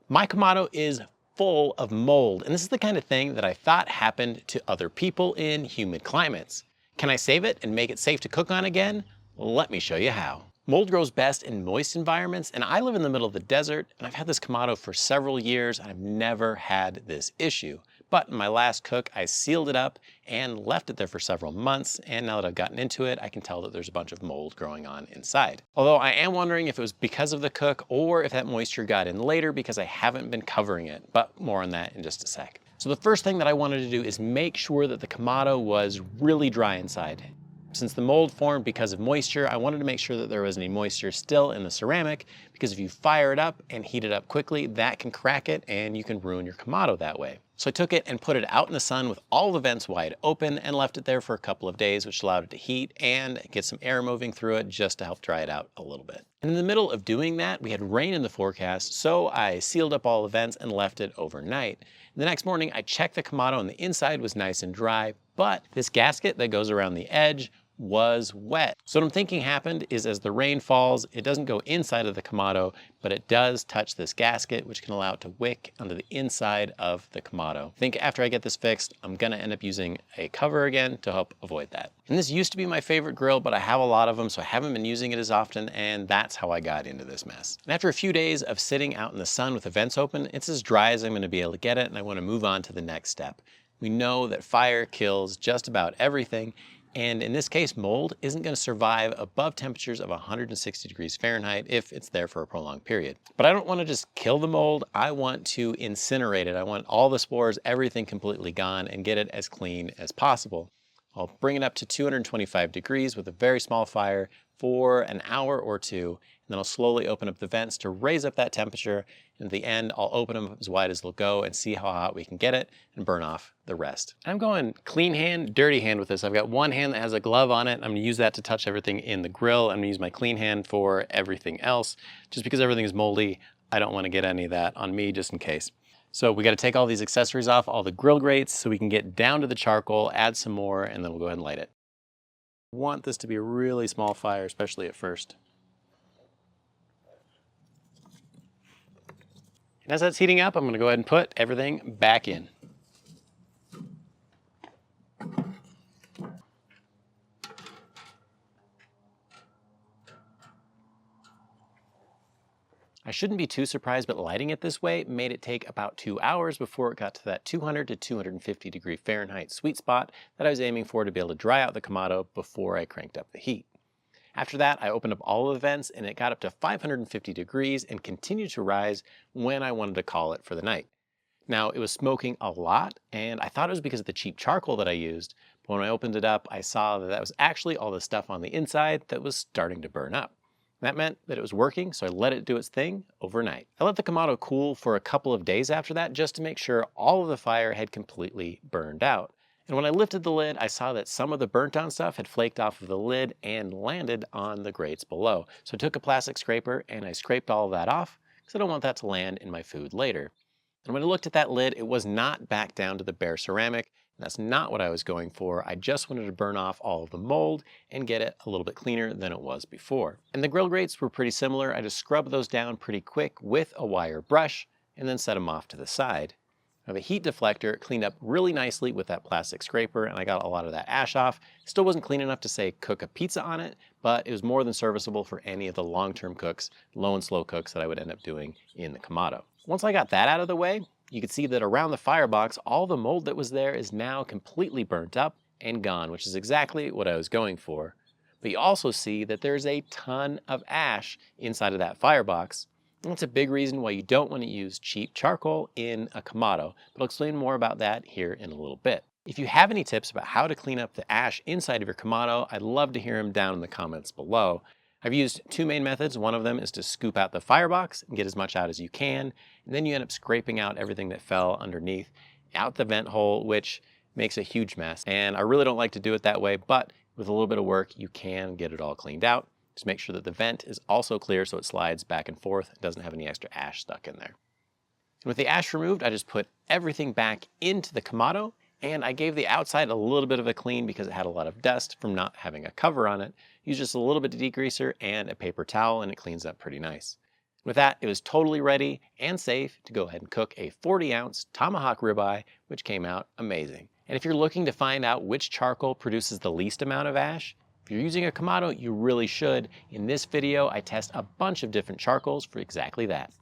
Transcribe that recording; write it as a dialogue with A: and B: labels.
A: My kamado is full of mold, and this is the kind of thing that I thought happened to other people in humid climates. Can I save it and make it safe to cook on again? Let me show you how. Mold grows best in moist environments, and I live in the middle of the desert, and I've had this kamado for several years, and I've never had this issue. But in my last cook, I sealed it up and left it there for several months, and now that I've gotten into it, I can tell that there's a bunch of mold growing on inside. Although I am wondering if it was because of the cook or if that moisture got in later because I haven't been covering it, but more on that in just a sec. So the first thing that I wanted to do is make sure that the kamado was really dry inside. Since the mold formed because of moisture, I wanted to make sure that there wasn't any moisture still in the ceramic, because if you fire it up and heat it up quickly, that can crack it and you can ruin your kamado that way. So I took it and put it out in the sun with all the vents wide open and left it there for a couple of days, which allowed it to heat and get some air moving through it just to help dry it out a little bit. And in the middle of doing that, we had rain in the forecast, so I sealed up all the vents and left it overnight. The next morning, I checked the kamado and the inside was nice and dry, but this gasket that goes around the edge was wet. So what I'm thinking happened is as the rain falls, it doesn't go inside of the kamado, but it does touch this gasket, which can allow it to wick onto the inside of the kamado. I think after I get this fixed, I'm gonna end up using a cover again to help avoid that. And this used to be my favorite grill, but I have a lot of them, so I haven't been using it as often, and that's how I got into this mess. And after a few days of sitting out in the sun with the vents open, it's as dry as I'm gonna be able to get it, and I wanna move on to the next step. We know that fire kills just about everything, and in this case, mold isn't going to survive above temperatures of 160 degrees Fahrenheit if it's there for a prolonged period. But I don't want to just kill the mold, I want to incinerate it. I want all the spores, everything completely gone, and get it as clean as possible. I'll bring it up to 225 degrees with a very small fire for an hour or two, and then I'll slowly open up the vents to raise up that temperature. And at the end, I'll open them as wide as they'll go and see how hot we can get it and burn off the rest. I'm going clean hand, dirty hand with this. I've got one hand that has a glove on it. I'm gonna use that to touch everything in the grill. I'm gonna use my clean hand for everything else. Just because everything is moldy, I don't wanna get any of that on me just in case. So we gotta take all these accessories off, all the grill grates, so we can get down to the charcoal, add some more, and then we'll go ahead and light it. I want this to be a really small fire, especially at first. And as that's heating up, I'm gonna go ahead and put everything back in. I shouldn't be too surprised, but lighting it this way made it take about 2 hours before it got to that 200 to 250 degree Fahrenheit sweet spot that I was aiming for to be able to dry out the kamado before I cranked up the heat. After that, I opened up all of the vents and it got up to 550 degrees and continued to rise when I wanted to call it for the night. Now, it was smoking a lot, and I thought it was because of the cheap charcoal that I used, but when I opened it up, I saw that that was actually all the stuff on the inside that was starting to burn up. That meant that it was working, so I let it do its thing overnight. I let the kamado cool for a couple of days after that just to make sure all of the fire had completely burned out. And when I lifted the lid, I saw that some of the burnt down stuff had flaked off of the lid and landed on the grates below. So I took a plastic scraper and I scraped all of that off because I don't want that to land in my food later. And when I looked at that lid, it was not back down to the bare ceramic. And that's not what I was going for. I just wanted to burn off all of the mold and get it a little bit cleaner than it was before. And the grill grates were pretty similar. I just scrubbed those down pretty quick with a wire brush and then set them off to the side. Now the heat deflector cleaned up really nicely with that plastic scraper, and I got a lot of that ash off. Still wasn't clean enough to say cook a pizza on it, but it was more than serviceable for any of the long-term cooks, low and slow cooks that I would end up doing in the kamado. Once I got that out of the way, you can see that around the firebox, all the mold that was there is now completely burnt up and gone, which is exactly what I was going for. But you also see that there's a ton of ash inside of that firebox. And that's a big reason why you don't want to use cheap charcoal in a kamado, but I'll explain more about that here in a little bit. If you have any tips about how to clean up the ash inside of your kamado, I'd love to hear them down in the comments below. I've used two main methods. One of them is to scoop out the firebox and get as much out as you can, and then you end up scraping out everything that fell underneath out the vent hole, which makes a huge mess. And I really don't like to do it that way, but with a little bit of work, you can get it all cleaned out. Just make sure that the vent is also clear so it slides back and forth. It doesn't have any extra ash stuck in there. And with the ash removed, I just put everything back into the kamado, and I gave the outside a little bit of a clean because it had a lot of dust from not having a cover on it. Use just a little bit of degreaser and a paper towel and it cleans up pretty nice. With that, it was totally ready and safe to go ahead and cook a 40-ounce tomahawk ribeye, which came out amazing. And if you're looking to find out which charcoal produces the least amount of ash, if you're using a kamado, you really should. In this video, I test a bunch of different charcoals for exactly that.